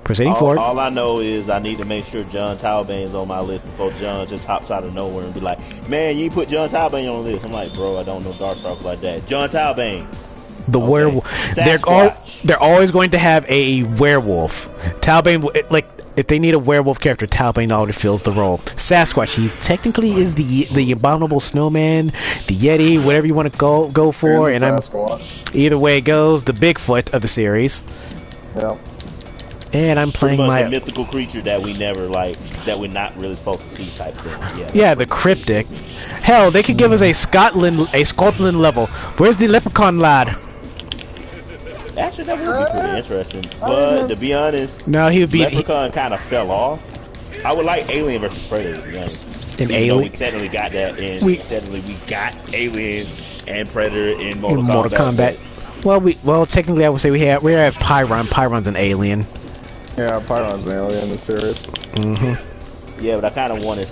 Proceeding forward. All I know is I need to make sure John Talbane's on my list before John just hops out of nowhere and be like, "Man, you put John Talbane on the list." I'm like, "Bro, I don't know Darkstalkers like that." John Talbane, the werewolf. They're always going to have a werewolf. Talbane, like if they need a werewolf character, Talbane already fills the role. Sasquatch, he technically is the abominable snowman, the Yeti, whatever you want to go for. And either way it goes, the Bigfoot of the series. Yeah. And I'm playing my a mythical creature that we never that we're not really supposed to see type thing. Yeah, the cryptic. Hell, they could give us a Scotland level. Where's the leprechaun lad? Actually, that would be pretty interesting. But to be honest, no, he would be. Leprechaun kind of fell off. I would like Alien versus Predator. To be honest, Alien. We technically got that, and technically we got Alien and Predator in Mortal Kombat. Well, technically, I would say we have Pyron. Pyron's an alien. Yeah, Pyron's an alien in the series. Mm-hmm. Yeah, but I kind of wanted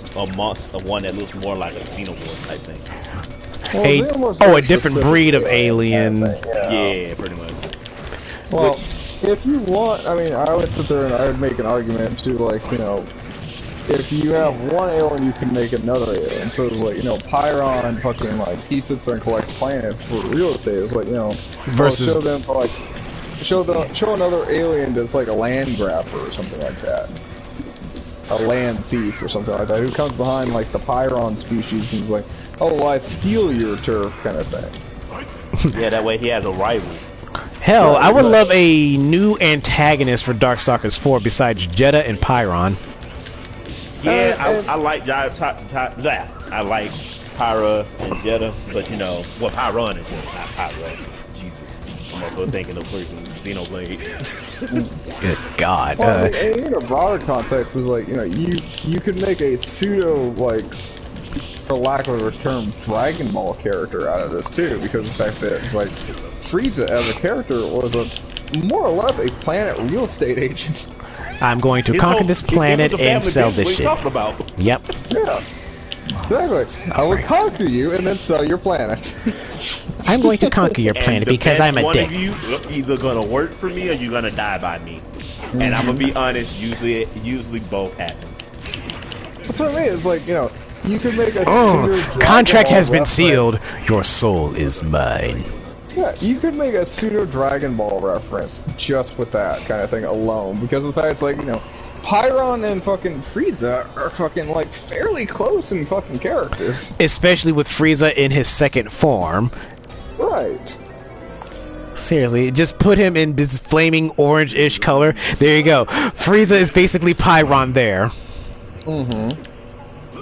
one that looks more like a xenomorph type thing. Well, a different breed of alien. Yeah, pretty much. Well, if you want, I mean, I would sit there and I would make an argument to, like, you know, if you have one alien, you can make another alien. So, like, you know, Pyron fucking, like, he sits there and collects planets for real estate. It's like, you know, versus show them, like, show another alien that's like a land grabber or something like that. A land thief or something like that, who comes behind, like, the Pyron species and is like, oh, well, I steal your turf kind of thing. Yeah, that way he has a rival. Hell, I would love a new antagonist for Darkstalkers 4 besides Jedah and Pyron. Yeah, I like I like Pyra and Jedah, but you know, Pyron and Jedah, not Pyra. Jesus, I'm also thinking of freaking Xenoblade. Good God. Well, in a broader context, is like, you know, you could make a pseudo, like, for lack of a term, Dragon Ball character out of this too, because of the fact that it's like Frieza as a character was more or less a planet real estate agent. I'm going to conquer this planet and sell this shit. About. Yep. Yeah. Exactly. I will conquer you and then sell your planet. I'm going to conquer your planet because I'm a dick. One of you either gonna work for me or you're gonna die by me. And I'm gonna be honest, usually both happens. That's what I mean. It's like, you know, you could make a contract has been sealed. Your soul is mine. Yeah, you could make a pseudo Dragon Ball reference just with that kind of thing alone, because of the fact it's like, you know, Pyron and fucking Frieza are fucking, like, fairly close in fucking characters. Especially with Frieza in his second form. Right. Seriously, just put him in this flaming orange-ish color. There you go. Frieza is basically Pyron there. Mm-hmm.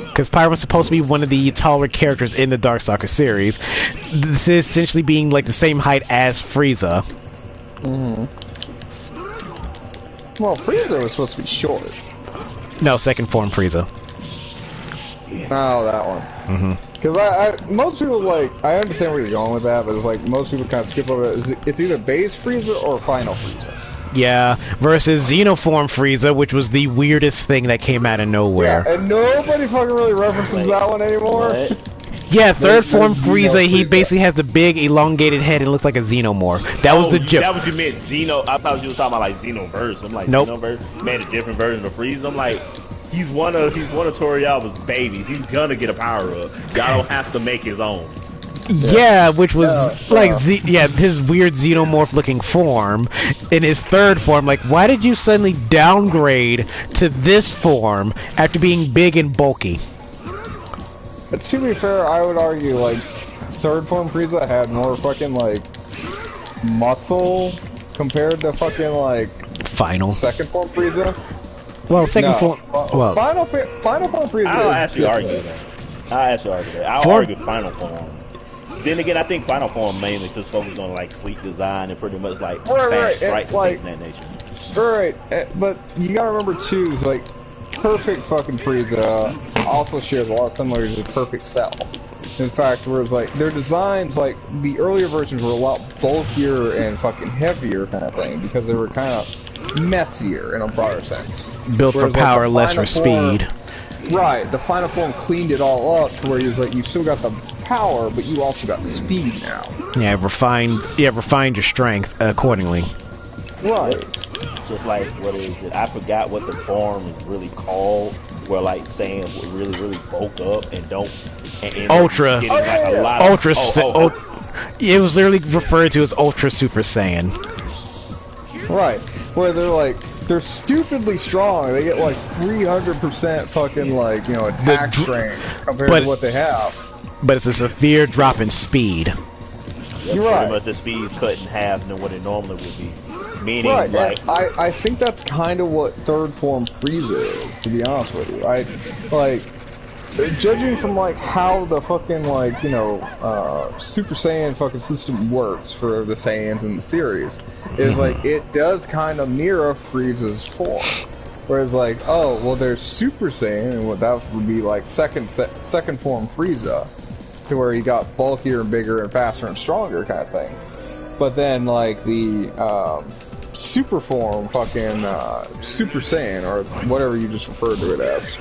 Because Pyron's supposed to be one of the taller characters in the Darkstalkers series. This is essentially being like the same height as Frieza. Mm-hmm. Well, Frieza was supposed to be short. No, second form Frieza. Oh, that one. Mm-hmm. Because most people, like, I understand where you're going with that, but it's like most people kind of skip over it. It's either base Frieza or final Frieza. Yeah, versus Xenoform Frieza, which was the weirdest thing that came out of nowhere. Yeah, and nobody fucking really references that one anymore. Yeah, third form Frieza, he basically has the big elongated head and looks like a Xenomorph. That was the joke. That was you meant Xeno. I thought you were talking about like Xenoverse. I'm like, nope. Xenoverse made a different version of Frieza. I'm like, he's one of Toriyama's babies. He's gonna get a power up. Y'all don't have to make his own. Yeah, which was his weird xenomorph looking form in his third form. Like, why did you suddenly downgrade to this form after being big and bulky? But to be fair, I would argue, like, third form Frieza had more fucking, like, muscle compared to fucking, like, final second form Frieza. Well, second form. Well, final form Frieza. I'll actually argue that. I'll argue final form. Then again, I think final form mainly just focused on like sleek design and pretty much like fast strikes and things of that nature. Right, but you gotta remember too, is like perfect fucking Frieza also shares a lot of similarities with Perfect Cell. In fact, whereas like their designs, like the earlier versions were a lot bulkier and fucking heavier kind of thing because they were kind of messier in a broader sense. Built for power, less for speed. Right, the final form cleaned it all up to where you're like, you still got the power, but you also got speed now. Yeah, refined your strength accordingly. Right. just like, what is it? I forgot what the form is really called, where like Saiyan would really bulk up and don't. And Ultra. getting, like, a lot Ultra. of, It was literally referred to as Ultra Super Saiyan. Right. Where they're stupidly strong. They get like 300% fucking like, you know, attack strength compared to what they have. But it's a severe drop in speed. That's pretty much the speed cut in half than what it normally would be. Meaning, like, I think that's kind of what third form Frieza is, to be honest with you. Judging from like how the fucking like, you know, Super Saiyan fucking system works for the Saiyans in the series, is like it does kind of mirror Frieza's form. Whereas like, oh well, there's Super Saiyan, and what that would be like second form Frieza, to where he got bulkier and bigger and faster and stronger kind of thing. But then like the super form fucking Super Saiyan, or whatever you just referred to it as.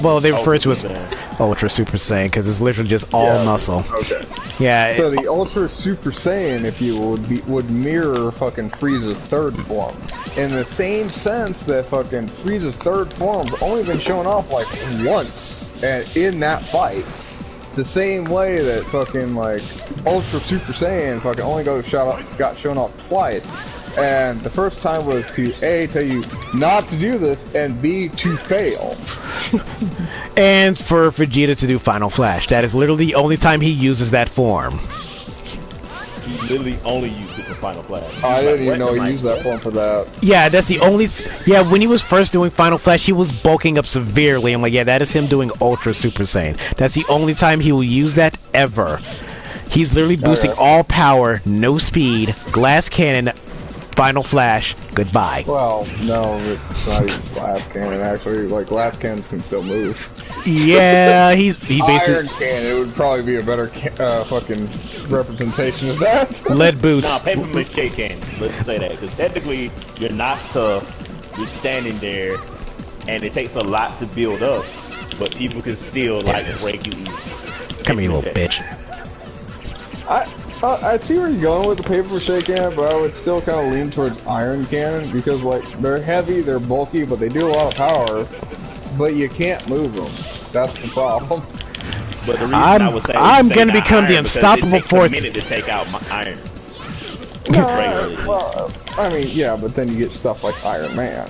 Well, they refer to it as Ultra Super Saiyan because it's literally just all muscle. Okay. Yeah. So the Ultra Super Saiyan, if you would mirror fucking Frieza's third form, in the same sense that fucking Frieza's third form's only been shown off like once in that fight. The same way that fucking like Ultra Super Saiyan fucking only got shown off twice. And the first time was to A, tell you not to do this, and B, to fail. And for Vegeta to do Final Flash. That is literally the only time he uses that form. He literally only used it for Final Flash. I didn't even know he used that form for that. Yeah, that's the only... Yeah, when he was first doing Final Flash, he was bulking up severely. I'm like, yeah, that is him doing Ultra Super Saiyan. That's the only time he will use that ever. He's literally boosting all power, no speed, glass cannon, Final Flash, goodbye. Well, no, it's not even glass cannon, actually. Like, glass cannons can still move. Yeah, he basically... Iron cannon would probably be a better fucking representation of that. Lead boots. Nah, paper mache cannon. Let's say that. Because technically, you're not tough. You're standing there, and it takes a lot to build up. But people can still, like, break you easy. Come here, you little bitch. I see where you're going with the paper mache cannon, but I would still kind of lean towards iron cannon, because like they're heavy, they're bulky, but they do a lot of power, but you can't move them. That's the problem. But the reason I was saying I'm gonna become the unstoppable force. It takes a minute to take out my iron. Well, I mean, yeah, but then you get stuff like Iron Man.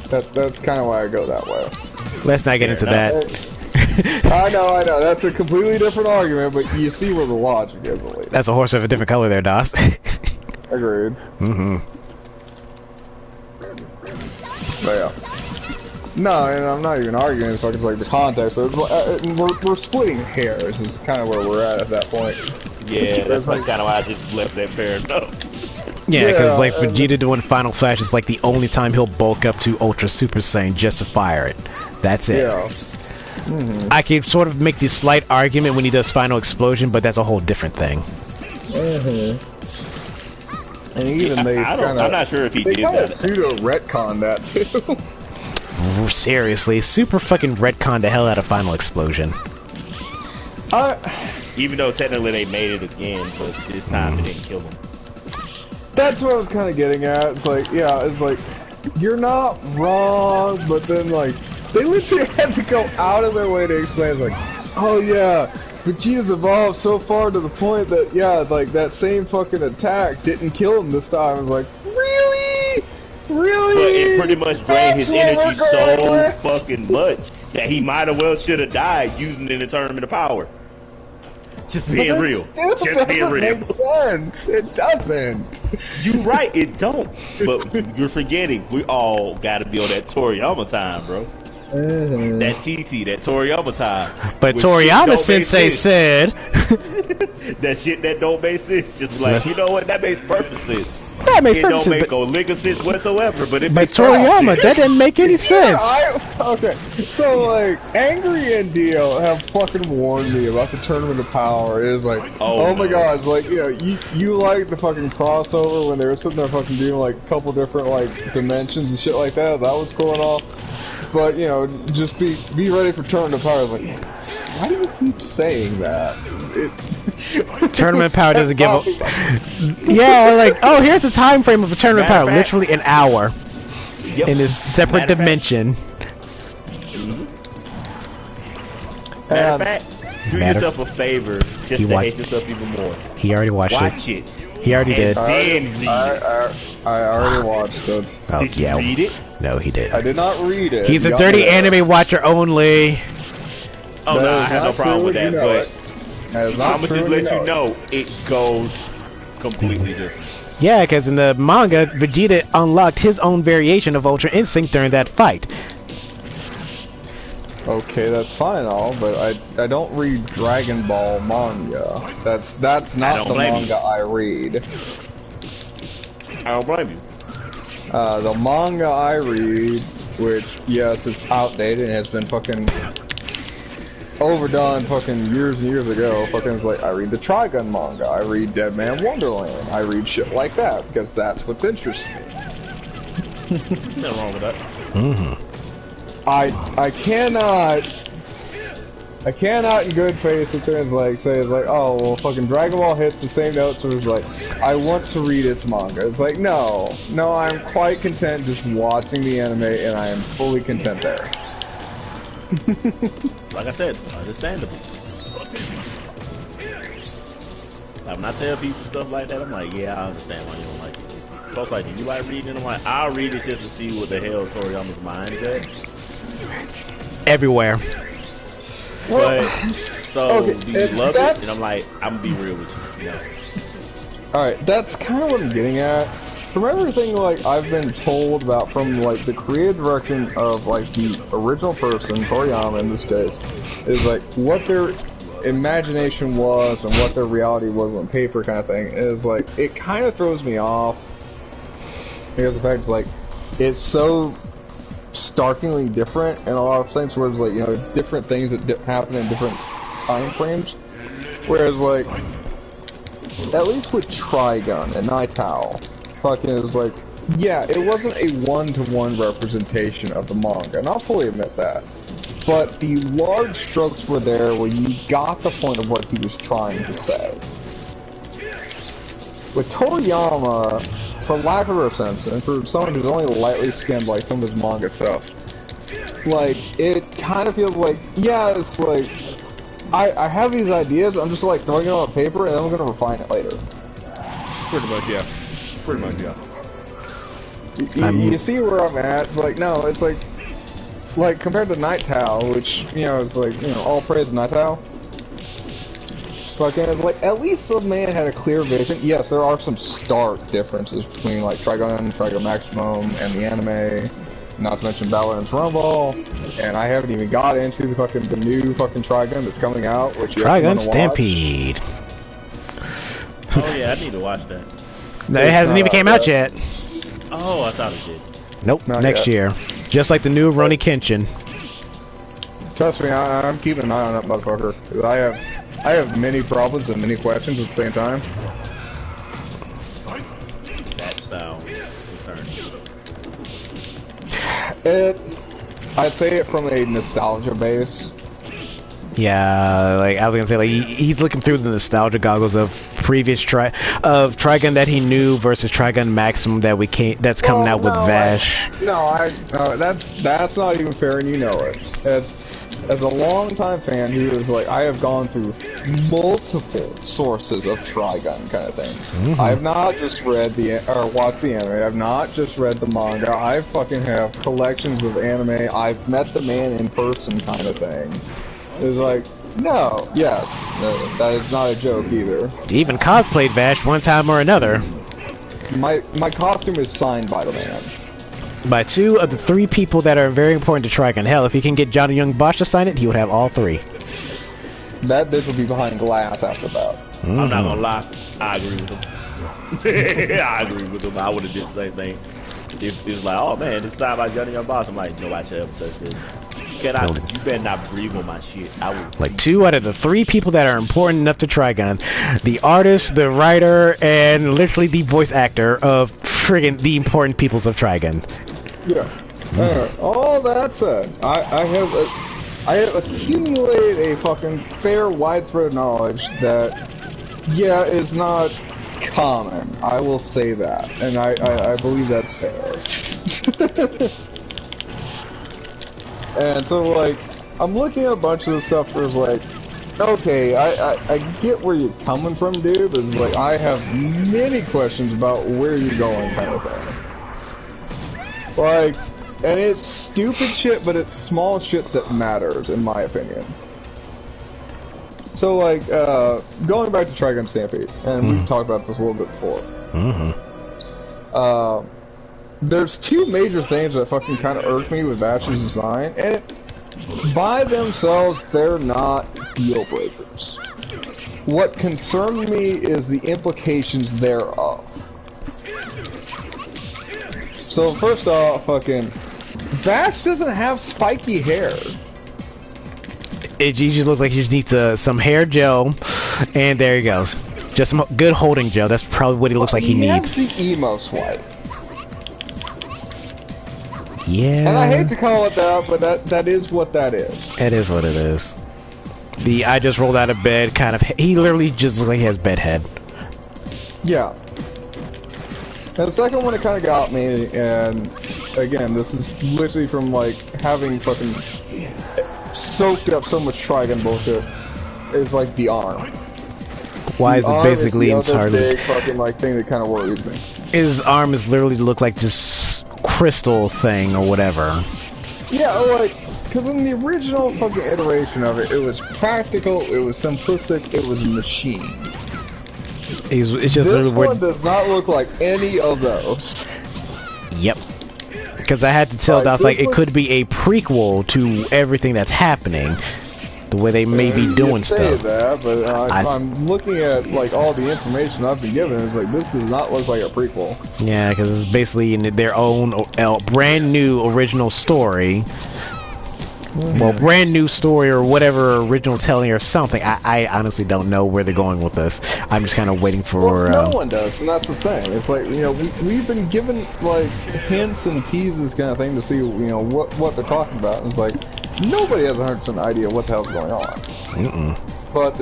That's kind of why I go that way. Let's not get into that. I know. That's a completely different argument, but you see where the logic is, at least. That's a horse of a different color there, DOS. Agreed. Mm-hmm. But yeah. No, and I'm not even arguing. It's like the context. So we're splitting hairs. Is kind of where we're at that point. Yeah, that's kind of why I just left that fair enough. Yeah, because like Vegeta doing Final Flash is like the only time he'll bulk up to Ultra Super Saiyan just to fire it. That's it. Yeah. Mm-hmm. I can sort of make the slight argument when he does Final Explosion, but that's a whole different thing. Mm-hmm. And even I'm not sure if he did that. They kind of pseudo retcon that too. Seriously, super fucking retcon the hell out of Final Explosion. Even though technically they made it again, but this time it didn't kill him. That's what I was kind of getting at. It's like, yeah, it's like you're not wrong, but then like. They literally had to go out of their way to explain, it's like, oh yeah, Vegeta's evolved so far to the point that, yeah, like, that same fucking attack didn't kill him this time. I was like, really? Really? But it pretty much drained his energy so fucking much that he might have well should have died using it in the tournament of power. Just being real. Just being real. Make sense. It doesn't. You're right, it don't. But you're forgetting, we all gotta be on that Toriyama time, bro. Mm-hmm. That TT, that Toriyama time. But Toriyama Sensei said that shit that don't make sense. Just like, you know what, that makes perfect sense. That makes perfect sense. It don't make a lick of sense whatsoever, but it But makes Toriyama, that didn't make any sense. Okay, so like, Angry and Dio have fucking warned me about the Tournament of Power. It is like, oh my god, it's like, you know, you like the fucking crossover when they were sitting there fucking doing like a couple different like dimensions and shit like that. That was cool and all. But, you know, just be ready for Tournament of Power. Like, why do you keep saying that? Tournament of Power doesn't give a... Yeah, like, oh, here's the time frame of a Tournament of Power. Literally an hour. in this separate dimension. Matter of fact, do yourself a favor just to hate yourself even more. He already watched Watch it. He already did. I already watched it. Oh, Did you read it? No, he did. I did not read it. He's a dirty anime watcher only. Oh, no, I have no problem with that, but I'm gonna just let you know it goes completely different. Yeah, because in the manga, Vegeta unlocked his own variation of Ultra Instinct during that fight. Okay, that's fine, all, but I don't read Dragon Ball manga. That's not the manga I read. I don't blame you. The manga I read, which yes, it's outdated and has been fucking overdone fucking years and years ago. Fucking is like I read the Trigun manga, I read Dead Man Wonderland, I read shit like that because that's what's interesting me. Nothing wrong with that. I cannot in good faith sit there and say oh well fucking Dragon Ball hits the same notes, so it's like I want to read its manga. It's like no, I'm quite content just watching the anime and I am fully content there. Like I said, understandable. Like, when I tell people stuff like that, I'm like, yeah, I understand why you don't like it. Folks like, do you like reading? I'm like, I'll read it just to see what the hell Toriyama's mind is at. Everywhere. But, so, okay, do you love it? And I'm like, I'm gonna be real with you. Yeah. Alright, that's kind of what I'm getting at. From everything like I've been told about from like the creative direction of like the original person, Toriyama in this case, is like what their imagination was and what their reality was on paper kind of thing, is like it kind of throws me off because the fact is like it's so starkly different in a lot of things, where it's like, you know, different things that happen in different time frames, whereas like at least with Trigun and Night Owl, fucking it was like, yeah, it wasn't a one-to-one representation of the manga, and I'll fully admit that. But the large strokes were there where you got the point of what he was trying to say. With Toriyama, for lack of a sense, and for someone who's only lightly skimmed like some of his manga stuff, like, it kind of feels like, yeah, it's like, I have these ideas, I'm just like throwing them on paper and then I'm gonna refine it later. Pretty much, yeah. Pretty much, yeah. You see where I'm at? It's like, no, it's like compared to Night Owl, which, you know, is like, you know, all praise to Night Owl. Fucking, it's like, at least the man had a clear vision. Yes, there are some stark differences between, like, Trigun, Trigun Maximum, and the anime. Not to mention Battlegrounds Rumble. And I haven't even got into the new fucking Trigun that's coming out, which Trigun Stampede. Oh yeah, I need to watch that. No, it hasn't even came out yet. Oh, I thought it did. Nope, Not next yet. year. Just like the new Rurouni Kenshin. Trust me, I'm keeping an eye on that motherfucker. 'Cause I have many problems and many questions at the same time. That sounds concerning. I'd say it from a nostalgia base. Yeah, like I was gonna say, like he's looking through the nostalgia goggles of previous Trigun that he knew versus Trigun Maximum that's coming out with Vash. That's not even fair, and you know it. As a longtime fan who is like, I have gone through multiple sources of Trigun kind of thing. I have not just read or watched the anime. I've not just read the manga. I fucking have collections of anime. I've met the man in person kind of thing. It's like, no, yes, that is not a joke either. Even cosplayed Vash one time or another. My costume is signed by the man. By two of the three people that are very important to Trigun. Hell, if he can get Johnny Young Bosch to sign it, he would have all three. That bitch will be behind glass after that. I'm not gonna lie, I agree with him. I agree with him. I would have did the same thing. If it was like, oh man, this signed by Johnny Young Bosch, I'm like, nobody should ever touch this. You better not breathe on my shit. I would. Like two out of the three people that are important enough to Trigun. The artist, the writer, and literally the voice actor of friggin' the important peoples of Trigun. Yeah. All that said, I have accumulated a fucking fair, widespread knowledge that, yeah, is not common. I will say that, and I believe that's fair. And so, like, I'm looking at a bunch of the stuff where it's like, okay, I get where you're coming from, dude, but it's like, I have many questions about where you're going, kind of thing. Like, and it's stupid shit, but it's small shit that matters, in my opinion. So, like, going back to Trigun Stampede, and we've talked about this a little bit before. There's two major things that fucking kind of irk me with Bash's design, and by themselves, they're not deal breakers. What concerns me is the implications thereof. So, first off, fucking, Bash doesn't have spiky hair. It usually looks like he just needs some hair gel, and there he goes. Just some good holding gel. That's probably what he looks like he needs. He has the emo swipe. Yeah. And I hate to call it that, but that is what that is. It is what it is. The I just rolled out of bed kind of... He literally just looks like he has bed head. Yeah. And the second one, it kind of got me, and again, this is literally from, like, having fucking soaked up so much Trigun bullshit, is, like, the arm. Why is it basically entirely... big fucking, like, thing that kind of worries me. His arm is literally look like just crystal thing or whatever. Yeah, like, because in the original fucking iteration of it, it was practical, it was simplistic, it was a machine. It's just this one does not look like any of those. Yep. Because I had to tell, I was like, it could be a prequel to everything that's happening. The way they may be doing stuff. That, but I'm looking at like all the information I've been given. It's like this does not look like a prequel. Yeah, because it's basically in their own brand new original story. Well, brand new story or whatever, original telling or something. I honestly don't know where they're going with this. I'm just kind of waiting for... Well, no one does, and that's the thing. It's like, you know, we've been given, like, hints and teases kind of thing to see, you know, what they're talking about. And it's like, nobody has 100% idea what the hell's going on. But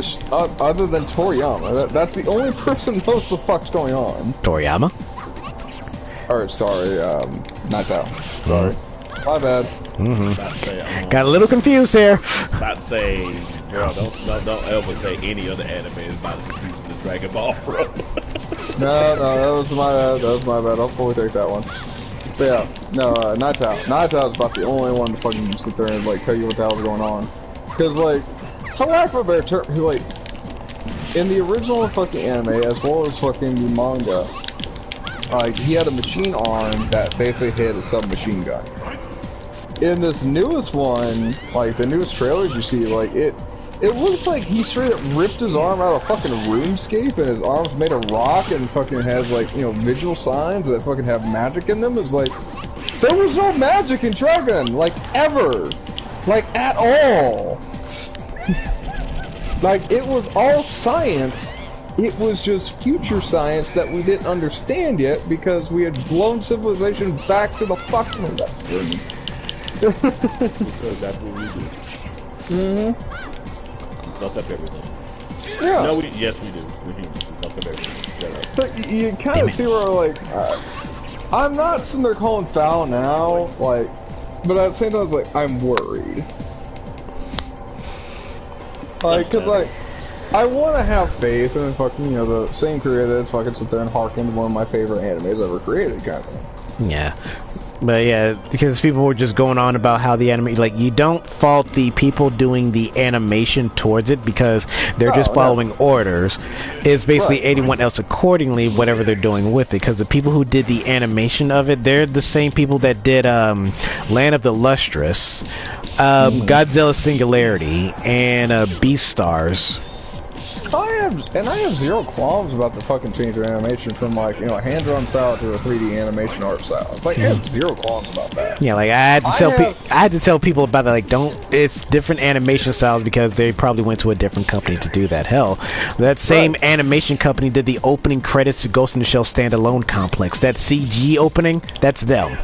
other than Toriyama, that's the only person who knows the fuck's going on. Toriyama? Or, sorry, not that. Sorry. My bad. Got a little confused there. About to say, bro, don't ever say any other anime is about to confuse the Dragon Ball, bro. No, that was my bad. That was my bad. I'll fully take that one. So yeah, no, Nightao. Nightao is about the only one to fucking sit there and like tell you what the hell's going on. Because like, for lack of a better term, like in the original fucking anime as well as fucking the manga, like he had a machine arm that basically hit a submachine gun. In this newest one, like the newest trailers you see, like it looks like he straight up ripped his arm out of fucking RuneScape and his arm's made of rock and fucking has like, you know, vigil signs that fucking have magic in them. It's like, there was no magic in Trigun, like ever. Like at all. Like it was all science. It was just future science that we didn't understand yet because we had blown civilization back to the fucking westerns. Because that's what we do. Fuck up everything. Yeah. No, yes, we do. We do. We fuck up everything. But you kind of see where, like, I'm not sitting there calling foul now, like, but at the same time, I was like, I'm worried. Like, cause, like, I want to have faith in fucking, you know, the same creator that's fucking sit there and harken to one of my favorite animes ever created, kind of thing. Yeah. But yeah, because people were just going on about how the anime, like, you don't fault the people doing the animation towards it because they're just following orders. It's basically anyone else accordingly, whatever they're doing with it. Because the people who did the animation of it, they're the same people that did Land of the Lustrous, Godzilla Singularity, and Beastars. I have zero qualms about the fucking change of animation from, like, you know, a hand-drawn style to a 3D animation art style. It's like, I have zero qualms about that. Yeah, like, I had to tell people about that, like, it's different animation styles because they probably went to a different company to do that. Hell, that same animation company did the opening credits to Ghost in the Shell Standalone Complex. That CG opening, that's them.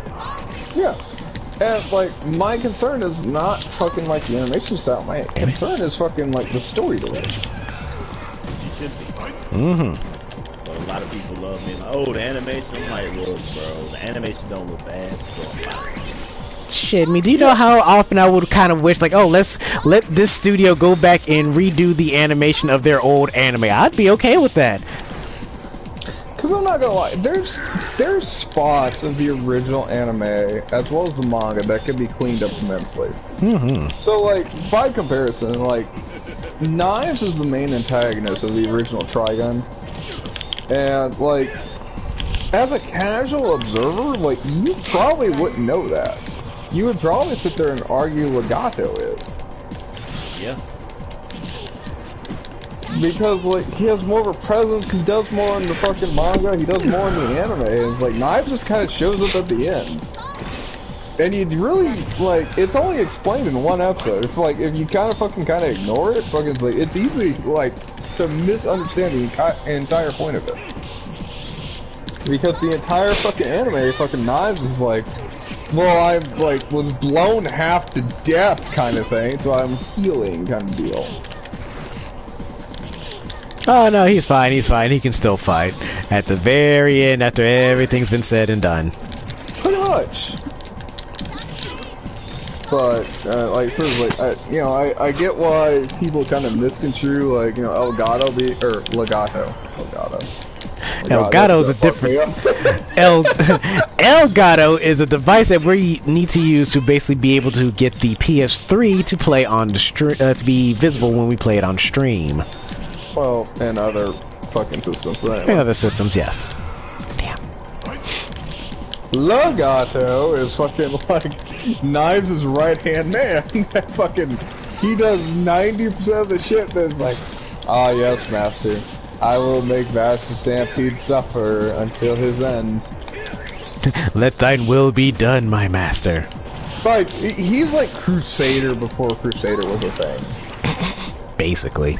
Yeah. And, like, my concern is not fucking, like, the animation style. My concern is fucking, like, the story direction. Should be. A lot of people love me. Like, oh, the animation. I'm like, look, bro, the animation don't look bad. Shit, I mean, do you know how often I would kind of wish, like, oh, let's let this studio go back and redo the animation of their old anime. I'd be okay with that. Because I'm not gonna lie, there's spots of the original anime as well as the manga that can be cleaned up immensely. So, like, by comparison, like, Knives is the main antagonist of the original Trigun, and like, as a casual observer, like, you probably wouldn't know that. You would probably sit there and argue Legato is. Yeah. Because, like, he has more of a presence, he does more in the fucking manga, he does more in the anime, and it's like, Knives just kind of shows up at the end. And you'd really, like, it's only explained in one episode. It's like, if you kind of ignore it, fucking, like, it's easy, like, to misunderstand the entire point of it. Because the entire fucking anime, fucking Knives is like, well, I, like, was blown half to death kind of thing, so I'm healing kind of deal. Oh, no, he's fine, he can still fight. At the very end, after everything's been said and done. Pretty much. But, like, sort of like, you know, I get why people kind of misconstrue, like, you know, Elgato Legato. Elgato's a different... Elgato is a device that we need to use to basically be able to get the PS3 to play on the to be visible when we play it on stream. Well, and other fucking systems. But anyway. And other systems, yes. Damn. Legato is fucking like Knives' right-hand man. That fucking, he does 90% of the shit that's like, ah yes, master. I will make Vash the Stampede suffer until his end. Let thine will be done, my master. Like, he's like Crusader before Crusader was a thing. Basically.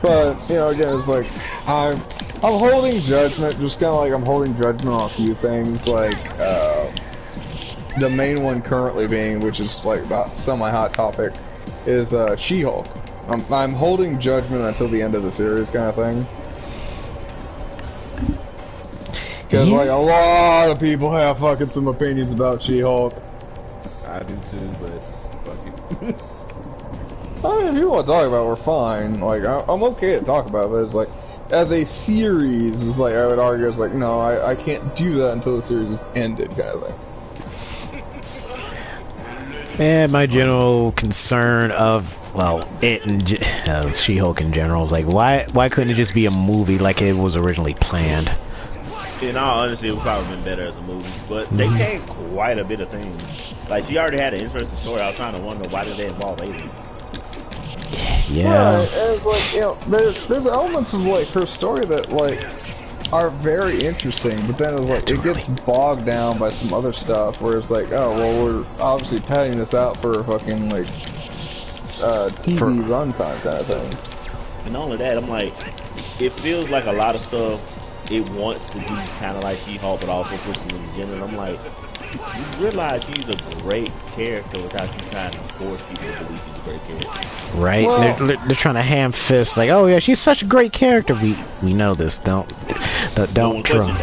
But, you know, again, it's like, I'm holding judgment, just kind of like I'm holding judgment on a few things, like, the main one currently being, which is like about semi-hot topic, is She-Hulk. I'm holding judgment until the end of the series kind of thing. Because, like, a lot of people have fucking some opinions about She-Hulk. I do too, but fuck it. I mean, if you want to talk about it, we're fine. Like, I'm okay to talk about it, but it's like, as a series, it's like, I would argue, it's like, no, I can't do that until the series is ended, kind of thing. And my general concern of, well, it and She-Hulk in general is like, why couldn't it just be a movie like it was originally planned? In all honesty, it would probably been better as a movie, but they changed quite a bit of things. Like, she already had an interesting story. I was trying to wonder, why did they involve aliens? Yeah. Right, and it's like, you know, there's elements of, like, her story that, like, are very interesting, but then it's like, it gets bogged down by some other stuff, where it's like, oh, well, we're obviously padding this out for fucking, like, TV runtime kind of thing. And not only that, I'm like, it feels like a lot of stuff it wants to be kind of like She-Hulk, but also pushing in the gender. And I'm like, you realize she's a great character without you trying to force people to believe she's a great character. Right? Well, they're trying to ham fist, like, oh yeah, she's such a great character. We know this. Don't trust.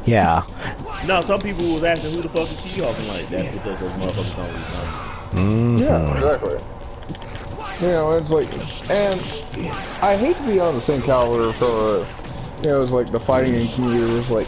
Yeah. No, some people was asking who the fuck is She-Hulk, and like, that's because those motherfuckers don't read. Yeah, exactly. You know, it's like, and I hate to be on the same caliber for, you know, it's like the fighting community was like,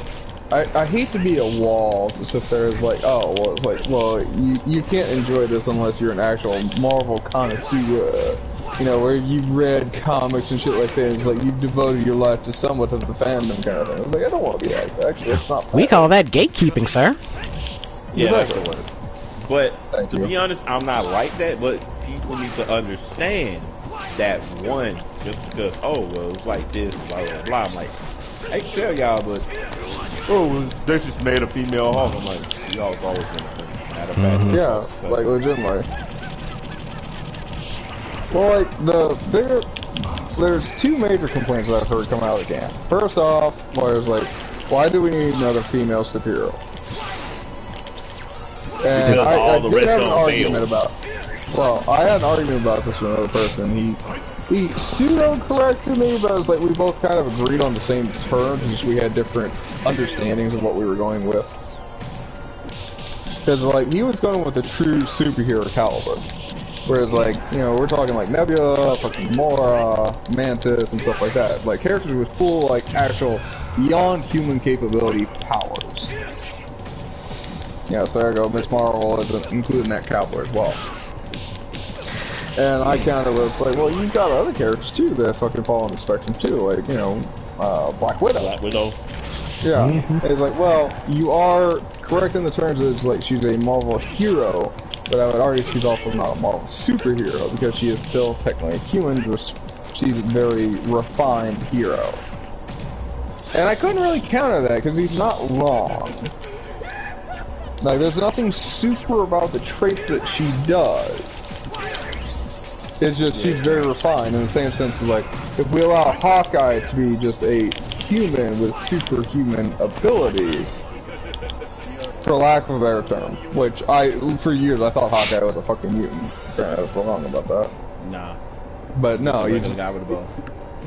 I hate to be a wall to sit there as like, oh, well, it's like, well, you can't enjoy this unless you're an actual Marvel connoisseur, you know, where you've read comics and shit like that. It's like you've devoted your life to somewhat of the fandom kind of thing. It's like, I don't want to be like that. Actually, it's not. We call that gatekeeping, sir. Yeah, that's the word. But to be honest, I'm not like that. But people need to understand that one, just because, oh, well, it's like this, blah blah blah. I'm like, I can tell y'all, but oh, they just made a female Hulk. I'm like, y'all's always been a thing. Matter of fact, Yeah, like legitimately. Well, like there's two major complaints that I've heard come out of the camp. First off, was like, why do we need another female superhero? And I did have an argument about. Well, I had an argument about this with another person. he pseudo-corrected me, but it was like we both kind of agreed on the same terms, just we had different understandings of what we were going with. Because, like, he was going with the true superhero caliber. Whereas, like, you know, we're talking like Nebula, fucking Mora, Mantis, and stuff like that. Like, characters with full, like, actual beyond human capability powers. Yeah, so there you go. Miss Marvel is included in that caliber as well. And I counter with, like, well, you've got other characters too that fucking fall on the spectrum too, like, you know, Black Widow. Black Widow. Yeah. It's like, well, you are correct in the terms of, like, she's a Marvel hero, but I would argue she's also not a Marvel superhero because she is still technically a human. She's a very refined hero. And I couldn't really counter that because he's not wrong. Like, there's nothing super about the traits that she does. It's just she's very refined in the same sense as, like, if we allow Hawkeye to be just a human with superhuman abilities, for lack of a better term, which for years I thought Hawkeye was a fucking mutant. I was wrong about that. Nah. But no, he's just a guy with a bow.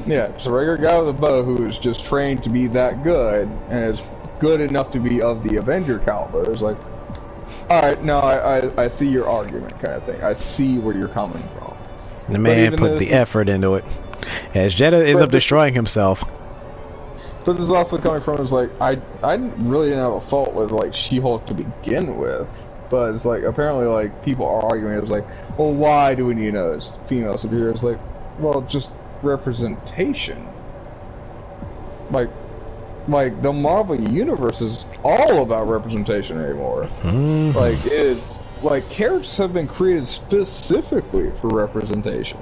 Yeah, just a regular guy with a bow who is just trained to be that good and is good enough to be of the Avenger caliber. It's like, alright, no, I see your argument kind of thing. I see where you're coming from. The man put the effort into it. As Jedah ends up destroying himself. But this is also coming from, is like, I really didn't have a fault with, like, She-Hulk to begin with. But it's like, apparently, like, people are arguing, it was like, well, why do we need a female superhero? It's like, well, just representation. Like, the Marvel Universe is all about representation anymore. Like, it's, like, characters have been created specifically for representation.